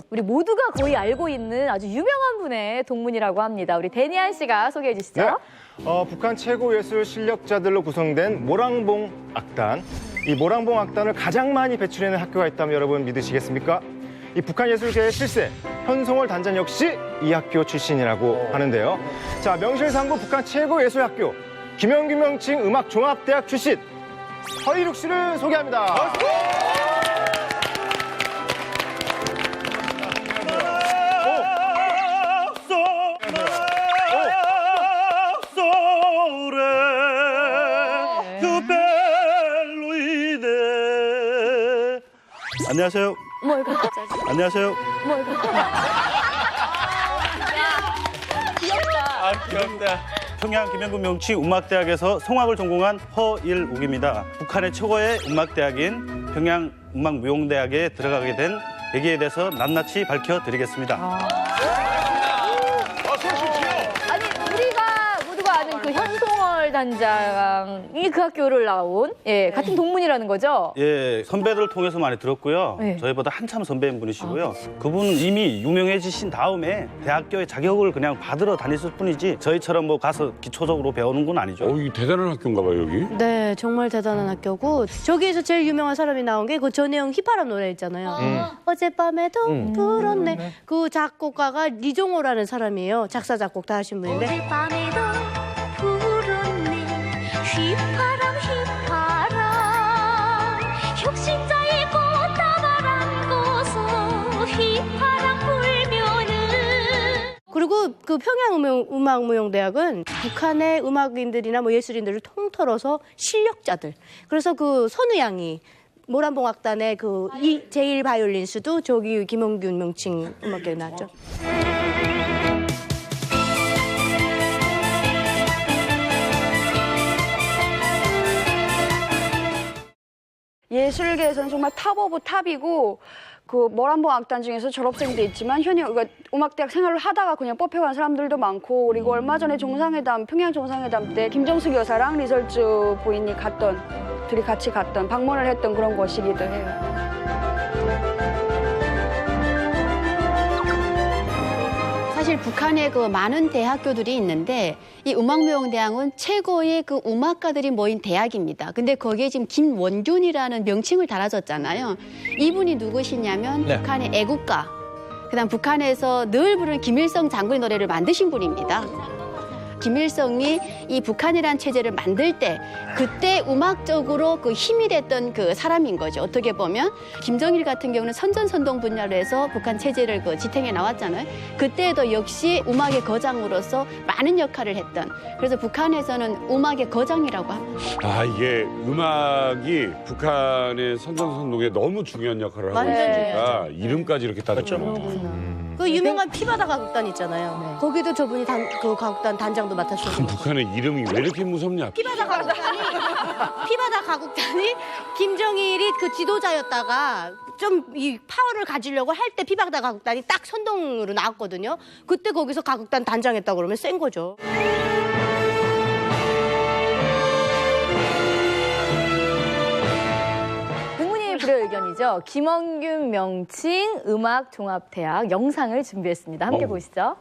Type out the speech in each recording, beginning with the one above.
우리 모두가 거의 알고 있는 아주 유명한 분의 동문이라고 합니다. 우리 데니안 씨가 소개해 주시죠. 네. 북한 최고 예술 실력자들로 구성된 모랑봉 악단. 이 모랑봉 악단을 가장 많이 배출해낸 학교가 있다면 여러분 믿으시겠습니까? 이 북한 예술계의 실세, 현송월 단장 역시 이 학교 출신이라고 하는데요. 자, 명실상부 북한 최고 예술학교 김영균 명칭 음악종합대학 출신 허일욱 씨를 소개합니다. 안녕하세요. 뭐 이거 갑자기. 안녕하세요. 뭐 이거. 귀엽다. 평양 김영균 명칭 음악대학에서 성악을 전공한 허일욱입니다. 북한의 최고의 음악대학인 평양 음악무용대학에 들어가게 된 계기에 대해서 낱낱이 밝혀드리겠습니다. 아니 우리가 모두가 아는 그 현송월 단장이 그 학교를 나온 같은 동문이라는 거죠? 예, 선배들을 통해서 많이 들었고요. 네. 저희보다 한참 선배인 분이시고요. 그분은 이미 유명해지신 다음에 대학교의 자격을 그냥 받으러 다녔을 뿐이지 저희처럼 뭐 가서 기초적으로 배우는 건 아니죠. 이게 대단한 학교인가 봐요, 여기. 네, 정말 대단한 학교고 저기에서 제일 유명한 사람이 나온 게 그 전혜영 휘파람 노래 있잖아요. 어젯밤에도 불었네. 그 작곡가가 리종호라는 사람이에요. 작사 작곡 다 하신 분인데. 어젯밤에도 불었네 휘파람 휘파람 혁신자의 꽃다발 안고서 휘파람 불면은 그리고 그 평양음악무용대학은 북한의 음악인들이나 뭐 예술인들을 통틀어서 실력자들. 그래서 그 선우양이 모란봉악단의 그 제1 바이올린수도 저기 김영균 명칭 음악대에 나왔죠. 예술계에서는 정말 탑 오브 탑이고 그 모란봉 악단 중에서 졸업생도 있지만 현역 그러니까 음악대학 생활을 하다가 그냥 뽑혀간 사람들도 많고 그리고 얼마 전에 정상회담 평양 정상회담 때 김정숙 여사랑 리설주 부인이 둘이 같이 갔던 방문을 했던 그런 곳이기도 해요. 사실 북한에 그 많은 대학교들이 있는데 이 음악무용대학은 최고의 그 음악가들이 모인 대학입니다. 근데 거기에 지금 김원균이라는 명칭을 달아줬잖아요. 이분이 누구시냐면 북한의 애국가, 그다음 북한에서 늘 부르는 김일성 장군의 노래를 만드신 분입니다. 김일성이 이 북한이라는 체제를 만들 때 그때 음악적으로 그 힘이 됐던 그 사람인 거죠. 어떻게 보면 김정일 같은 경우는 선전선동 분야로 해서 북한 체제를 그 지탱해 나왔잖아요. 그때도 역시 음악의 거장으로서 많은 역할을 했던. 그래서 북한에서는 음악의 거장이라고 합니다. 아, 이게 음악이 북한의 선전선동에 너무 중요한 역할을 하고 있으니까 이름까지 이렇게 따졌구나. 그 유명한 피바다 가곡단 있잖아요. 거기도 저분이 그 가곡단 단장도 맡았어요. 북한의 이름이 왜 이렇게 무섭냐? 피바다 가곡단이 김정일이 그 지도자였다가 좀 이 파워를 가지려고 할 때 피바다 가곡단이 딱 선동으로 나왔거든요. 그때 거기서 가곡단 단장했다고 그러면 센 거죠. 백문이 불여일견이죠. 김원균 명칭 음악종합대학 영상을 준비했습니다. 함께 보시죠.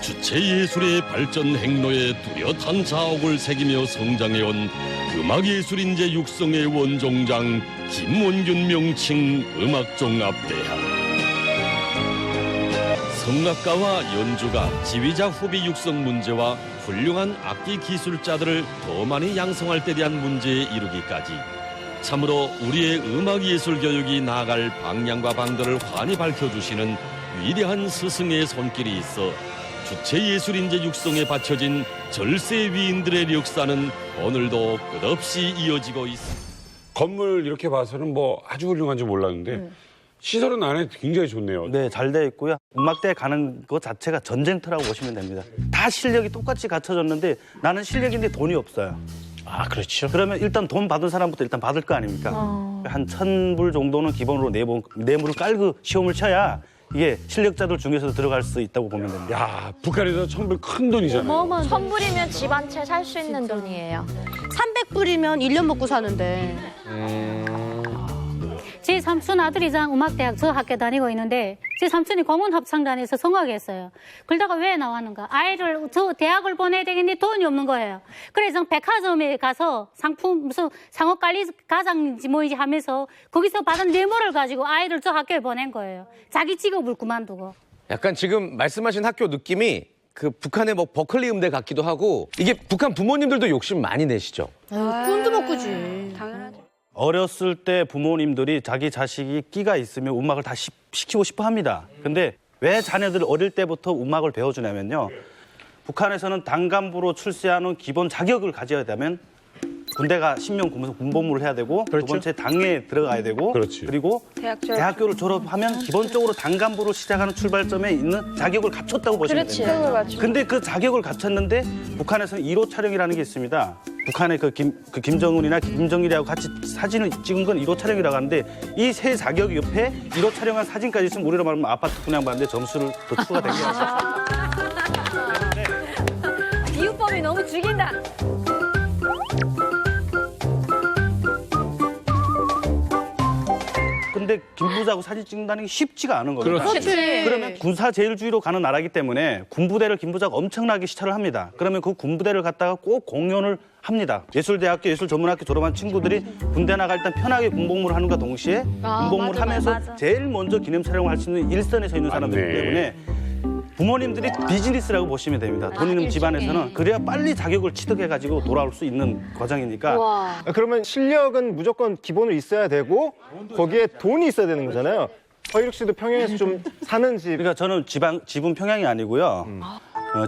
주체예술의 발전 행로에 뚜렷한 자옥을 새기며 성장해온 음악예술인재 육성의 원종장 김원균 명칭 음악종합대학. 성악가와 연주가, 지휘자 후비 육성 문제와 훌륭한 악기 기술자들을 더 많이 양성할 때 대한 문제에 이르기까지 참으로 우리의 음악예술 교육이 나아갈 방향과 방도를 환히 밝혀주시는 위대한 스승의 손길이 있어 주체예술인재 육성에 바쳐진 절세 위인들의 역사는 오늘도 끝없이 이어지고 있습니다. 건물 이렇게 봐서는 뭐 아주 훌륭한지 몰랐는데 시설은 안에 굉장히 좋네요. 네, 잘 돼 있고요. 음악대에 가는 것 자체가 전쟁터라고 보시면 됩니다. 다 실력이 똑같이 갖춰졌는데 나는 실력인데 돈이 없어요. 아, 그렇죠. 그러면 일단 돈 받은 사람부터 일단 받을 거 아닙니까? 한 1,000불 정도는 기본으로 내물을 깔고 시험을 쳐야 이게 실력자들 중에서도 들어갈 수 있다고 보면 됩니다. 야, 북한에서 1,000불 큰 돈이잖아요. 선불이면 집 한 채 살 수 있는 돈이에요. 300불이면 1년 먹고 사는데. 제 삼촌 아들이장 음악대학 저 학교 다니고 있는데 제 삼촌이 공원합창단에서 성악했어요. 그러다가 왜 나왔는가? 아이를 저 대학을 보내야 되겠는데 돈이 없는 거예요. 그래서 백화점에 가서 상품 무슨 상업관리 과장인지 뭐인지 하면서 거기서 받은 뇌물을 가지고 아이를 저 학교에 보낸 거예요. 자기 직업을 그만두고. 약간 지금 말씀하신 학교 느낌이 그 북한의 뭐 버클리 음대 같기도 하고 이게 북한 부모님들도 욕심 많이 내시죠? 꿈도 못 꾸지. 당연하죠. 어렸을 때 부모님들이 자기 자식이 끼가 있으면 음악을 다 시키고 싶어 합니다. 근데 왜 자녀들 어릴 때부터 음악을 배워주냐면요. 북한에서는 단간부로 출세하는 기본 자격을 가져야 되면 군대가 10년 군복무를 해야 되고 두 번째 당에 들어가야 되고 그리고 대학교를 졸업하면 기본적으로 단간부로 시작하는 출발점에 있는 자격을 갖췄다고 보시면 됩니다. 근데 그 자격을 갖췄는데 북한에서는 1호 촬영이라는 게 있습니다. 북한의 그 김정은이나 김정일이하고 같이 사진을 찍은 건 1호 촬영이라고 하는데 이 세 자격 옆에 1호 촬영한 사진까지 있으면 우리로 말하면 아파트 분양받는데 점수를 더 추가되게 하죠. 비유법이 너무 죽인다. 근데 김부자하고 사진 찍는다는 게 쉽지가 않은 겁니다. 그렇지. 그러면 군사 제일주의로 가는 나라이기 때문에 군부대를 김부자가 엄청나게 시찰을 합니다. 그러면 그 군부대를 갖다가 꼭 공연을 합니다. 예술대학교, 예술전문학교 졸업한 친구들이 군대 나갈 때 편하게 군복무를 하는과 동시에 군복무를 하면서 제일 먼저 기념 촬영을 할 수 있는 일선에 서 있는 사람들이기 때문에 부모님들이 비즈니스라고 보시면 됩니다. 돈 있는 집안에서는. 그래야 빨리 자격을 취득해가지고 돌아올 수 있는 과정이니까. 그러면 실력은 무조건 기본으로 있어야 되고 거기에 돈이 있어야 되는 거잖아요. 허일욱 씨도 평양에서 좀 사는 집. 그러니까 저는 집은 평양이 아니고요.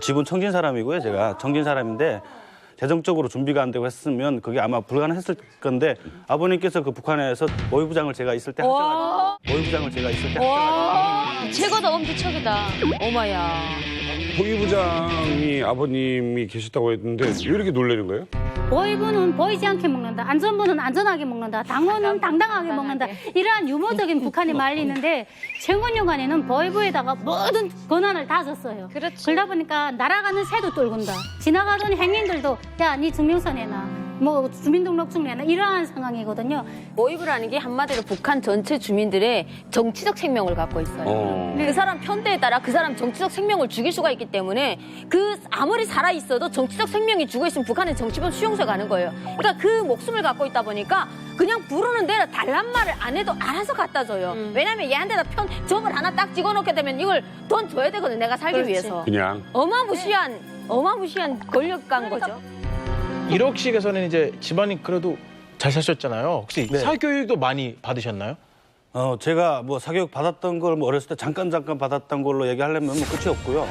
집은 청진 사람이고요. 제가 청진 사람인데 재정적으로 준비가 안 되고 했으면 그게 아마 불가능했을 건데 아버님께서 그 북한에서 모의부장을 제가 있을 때 하셔가지고 최고다, 엄지척이다. 어머야. 보위부장이 아버님이 계셨다고 했는데 왜 이렇게 놀라는 거예요? 보이부는 보이지 않게 먹는다. 안전부는 안전하게 먹는다. 당원은 당당하게 먹는다. 이러한 유머적인 북한이 말리는데 최근여간에는 보이부에다가 모든 권한을 다 줬어요. 그러다 보니까 날아가는 새도 떨군다. 지나가던 행인들도 야, 네 증명서 내놔. 뭐 주민등록증 내놔. 이러한 상황이거든요. 모의부라는 게 한마디로 북한 전체 주민들의 정치적 생명을 갖고 있어요. 그 사람 편대에 따라 그 사람 정치적 생명을 죽일 수가 있기 때문에 그 아무리 살아 있어도 정치적 생명이 죽어 있으면 북한은 정치범 수용소에 가는 거예요. 그러니까 그 목숨을 갖고 있다 보니까 그냥 부르는 대로 달란 말을 안 해도 알아서 갖다 줘요. 왜냐면 얘한테다 점을 하나 딱 찍어놓게 되면 이걸 돈 줘야 되거든, 내가 살기 위해서. 그냥 어마무시한 권력가인 거죠. 일억씩에서는 이제 집안이 그래도 잘 사셨잖아요. 혹시 사교육도 많이 받으셨나요? 제가 뭐 사교육 받았던 걸 뭐 어렸을 때 잠깐 받았던 걸로 얘기하려면 뭐 끝이 없고요.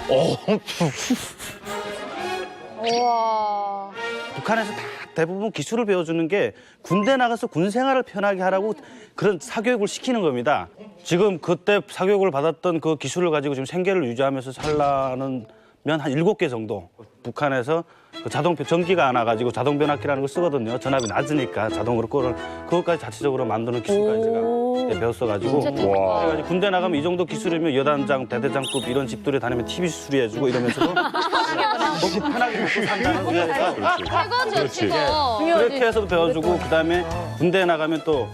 북한에서 다 대부분 기술을 배워주는 게 군대 나가서 군 생활을 편하게 하라고 그런 사교육을 시키는 겁니다. 지금 그때 사교육을 받았던 그 기술을 가지고 지금 생계를 유지하면서 살라는 면 한 7개 정도 북한에서 그 전기가 안 와가지고 자동 변압기라는 걸 쓰거든요. 전압이 낮으니까 자동으로 끓을 그것까지 자체적으로 만드는 기술까지 제가 배웠어가지고 그래가지고 군대 나가면 이 정도 기술이면 여단장, 대대장급 이런 집들에 다니면 TV 수리해주고 이러면서도 먹고 편하게 먹고 산다는 의미가 최고죠, 최고. 그렇게 해서도 배워주고 그다음에 군대에 나가면 또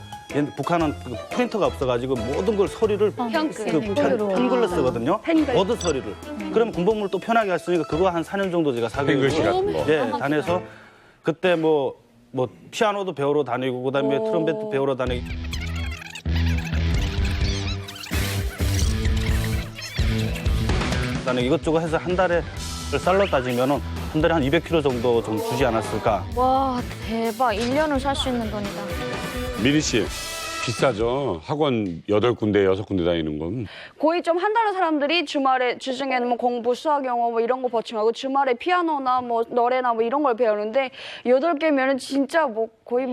북한은 그 프린터가 없어가지고 모든 걸 서류를 한글로 쓰거든요. 워드 서류를. 그럼 군복무를 또 편하게 할 수 있으니까 그거 한 4년 정도 제가 사교육을 다녀서 그때 뭐 피아노도 배우러 다니고 그다음에 트럼펫도 배우러 다니고. 그다음에 이것저것 해서 한 달에 쌀로 따지면은 한 달에 한 200kg 정도 좀 주지 않았을까. 와, 대박. 1년을 살 수 있는 돈이다. 미리 씨 비싸죠. 학원 8군데, 6군데 다니는 건. 거의 좀 한 달에 사람들이 주중에는 뭐 공부, 수학, 영어 뭐 이런 거 보충하고 주말에 피아노나 뭐 노래나 뭐 이런 걸 배우는데 8개면은 진짜 뭐 거의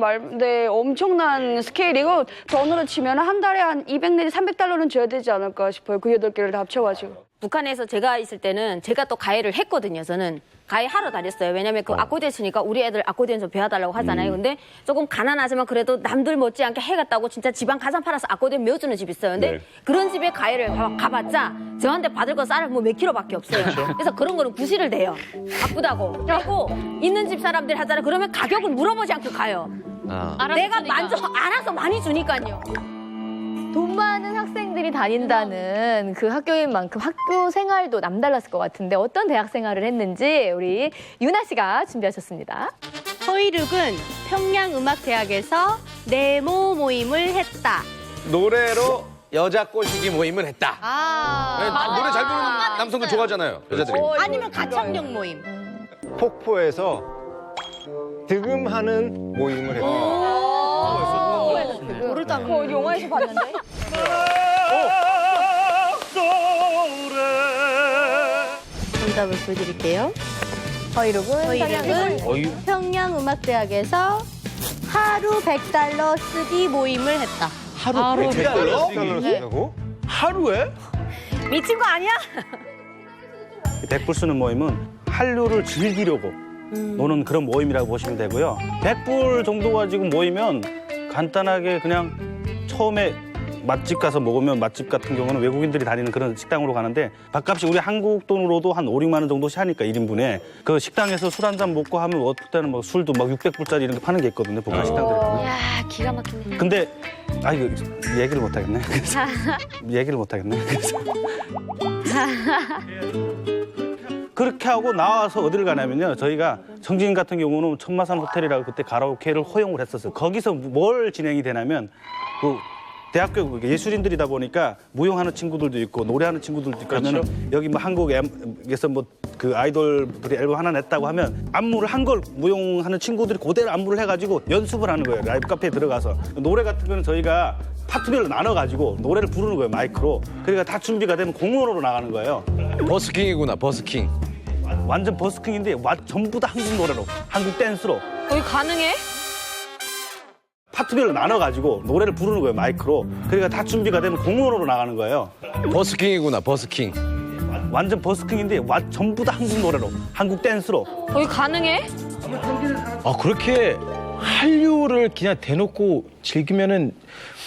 엄청난 스케일이고 돈으로 치면 한 달에 한 200 내지 300달러는 줘야 되지 않을까 싶어요. 그 8개를 다 합쳐가지고. 북한에서 제가 있을 때는 제가 또 가해를 했거든요. 저는 가해하러 다녔어요. 왜냐면 그 아코디언 치니까 우리 애들 아코디언 좀 배워달라고 하잖아요. 근데 조금 가난하지만 그래도 남들 못지않게 해갔다고 진짜 집안 가산 팔아서 아코디언 배워주는 집이 있어요. 근데 그런 집에 가해를 가봤자 저한테 받을 거 쌀을 뭐 몇 킬로밖에 없어요. 그래서 그런 거는 구실을 대요. 바쁘다고. 그리고 있는 집 사람들이 하잖아요. 그러면 가격을 물어보지 않고 가요. 내가 알아서 많이 주니까요. 돈 많은 학생들이 다닌다는 그 학교인 만큼 학교 생활도 남달랐을 것 같은데 어떤 대학 생활을 했는지 우리 유나 씨가 준비하셨습니다. 허이룩은 평양음악대학에서 네모 모임을 했다. 노래로 여자 꼬시기 모임을 했다. 네, 노래 잘 부르는 남성들 좋아하잖아요, 여자들이. 아니면 가창력 모임. 폭포에서 득음하는 모임을 했다. 모르다. 그거 영화에서 봤는데. 정답을 보여드릴게요. 허이룩은 평양음악대학에서 하루 100달러 쓰기 모임을 했다. 하루 100달러 네. 쓴다고? 하루에? 미친 거 아니야? 100불 쓰는 모임은 한류를 즐기려고 노는 그런 모임이라고 보시면 되고요. 100불 정도 가지고 모이면 간단하게 그냥 처음에 맛집 가서 먹으면 맛집 같은 경우는 외국인들이 다니는 그런 식당으로 가는데 밥값이 우리 한국 돈으로도 한 5, 6만 원 정도씩 하니까 1인분에 그 식당에서 술 한 잔 먹고 하면 어떨 때는 뭐 술도 막 600불짜리 이런 거 파는 게 있거든요. 북한 식당들에. 이야, 기가 막히네. 근데 아 이거 얘기를 못 하겠네. 그래서 얘기를 못 하겠네. 그래서 그렇게 하고 나와서 어디를 가냐면요. 저희가 정진 같은 경우는 천마산 호텔이라고 그때 가라오케를 허용을 했었어요. 거기서 뭘 진행이 되냐면 그 대학교 예술인들이다 보니까 무용하는 친구들도 있고 노래하는 친구들도 있고 그러면 여기 뭐 한국에서 뭐 그 아이돌들이 앨범 하나 냈다고 하면 안무를 한 걸 무용하는 친구들이 그대로 안무를 해가지고 연습을 하는 거예요. 라이브 카페에 들어가서. 노래 같은 거는 저희가 파트별로 나눠가지고 노래를 부르는 거예요. 마이크로. 그러니까 다 준비가 되면 공연으로 나가는 거예요. 버스킹이구나, 버스킹. 완전 버스킹인데 전부 다 한국 노래로, 한국 댄스로. 거기 가능해? 파트별로 나눠가지고 노래를 부르는 거예요. 마이크로. 그러니까 다 준비가 되면 공연으로 나가는 거예요. 버스킹이구나, 버스킹. 완전 버스킹인데 전부 다 한국 노래로, 한국 댄스로. 거기 가능해? 아, 그렇게 한류를 그냥 대놓고 즐기면은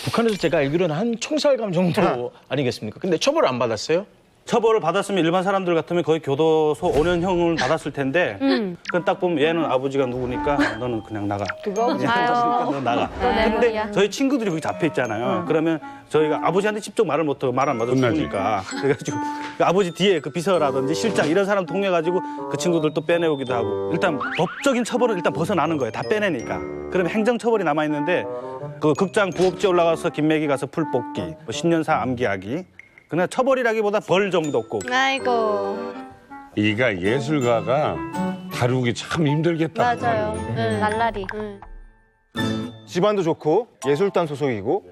북한에서 제가 알기로는 한 총살감 정도 아니겠습니까? 근데 처벌을 안 받았어요? 처벌을 받았으면 일반 사람들 같으면 거의 교도소 5년형을 받았을 텐데 그건 딱 보면 얘는 아버지가 누구니까 너는 그냥 나가. 그거 얘는 아버지니까 너 나가. 근데 저희 친구들이 거기 잡혀 있잖아요. 그러면 저희가 아버지한테 직접 말을 못하고 말 안 받아 죽으니까. 그래가지고 그 아버지 뒤에 그 비서라든지 실장 이런 사람 통해가지고 그 친구들도 빼내오기도 하고 일단 법적인 처벌은 일단 벗어나는 거예요. 다 빼내니까. 그러면 행정처벌이 남아있는데 그 극장 부업지 올라가서 김매기 가서 풀 뽑기, 뭐 신년사 암기하기 그냥 처벌이라기보다 벌 정도고. 아이고. 이가 예술가가 다루기 참 힘들겠다. 맞아요. 날라리. 집안도 좋고 예술단 소속이고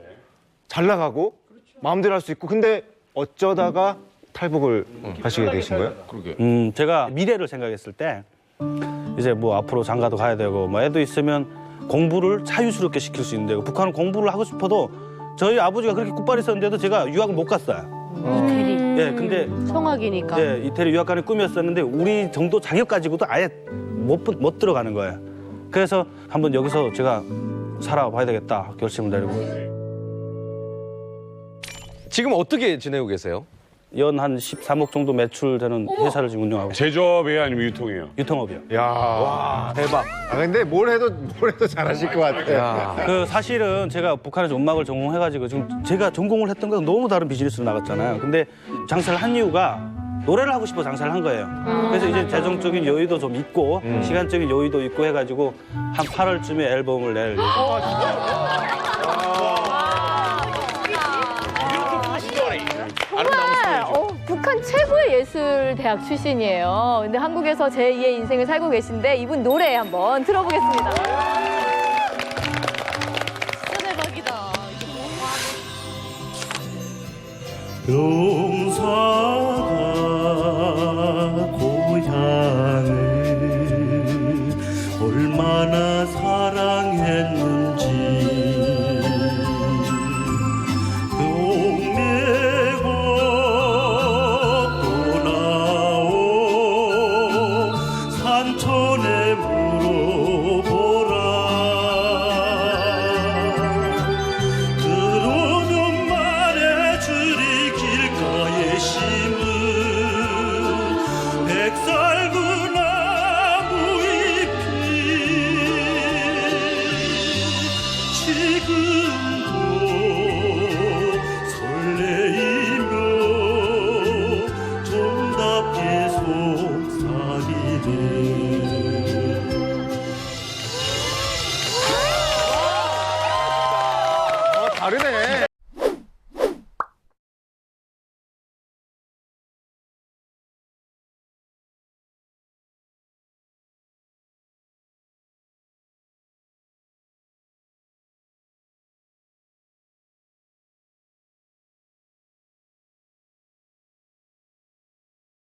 잘 나가고 마음대로 할 수 있고 근데 어쩌다가 탈북을 하시게 되신 거예요? 그러게. 제가 미래를 생각했을 때 이제 뭐 앞으로 장가도 가야 되고 뭐 애도 있으면 공부를 자유스럽게 시킬 수 있는데 북한은 공부를 하고 싶어도 저희 아버지가 그렇게 굿발이 있었는데도 제가 유학을 못 갔어요. 이태리. 예, 근데 성악이니까. 예, 이태리 유학 가는 꿈이었었는데 우리 정도 자격 가지고도 아예 못 들어가는 거예요. 그래서 한번 여기서 제가 살아봐야 되겠다 결심을 내리고. 지금 어떻게 지내고 계세요? 연 한 13억 정도 매출되는 회사를 지금 운영하고. 제조업이에요, 아니면 유통이에요? 유통업이요. 야, 와, 대박. 아 근데 뭘 해도 잘하실 것 같아. 그 사실은 제가 북한에서 음악을 전공해가지고 지금 제가 전공을 했던 건 너무 다른 비즈니스로 나갔잖아요. 근데 장사를 한 이유가 노래를 하고 싶어 장사를 한 거예요. 그래서 이제 재정적인 여유도 좀 있고 시간적인 여유도 있고 해가지고 한 8월쯤에 앨범을 낼. 북한 최고의 예술 대학 출신이에요. 근데 한국에서 제2의 인생을 살고 계신데 이분 노래 한번 들어보겠습니다. 대박이다. 용사가 고향을 얼마나 사랑했는지 동네고 떠나오 산천에 물어보라 들어오는 말에 줄이 길가에 다르네.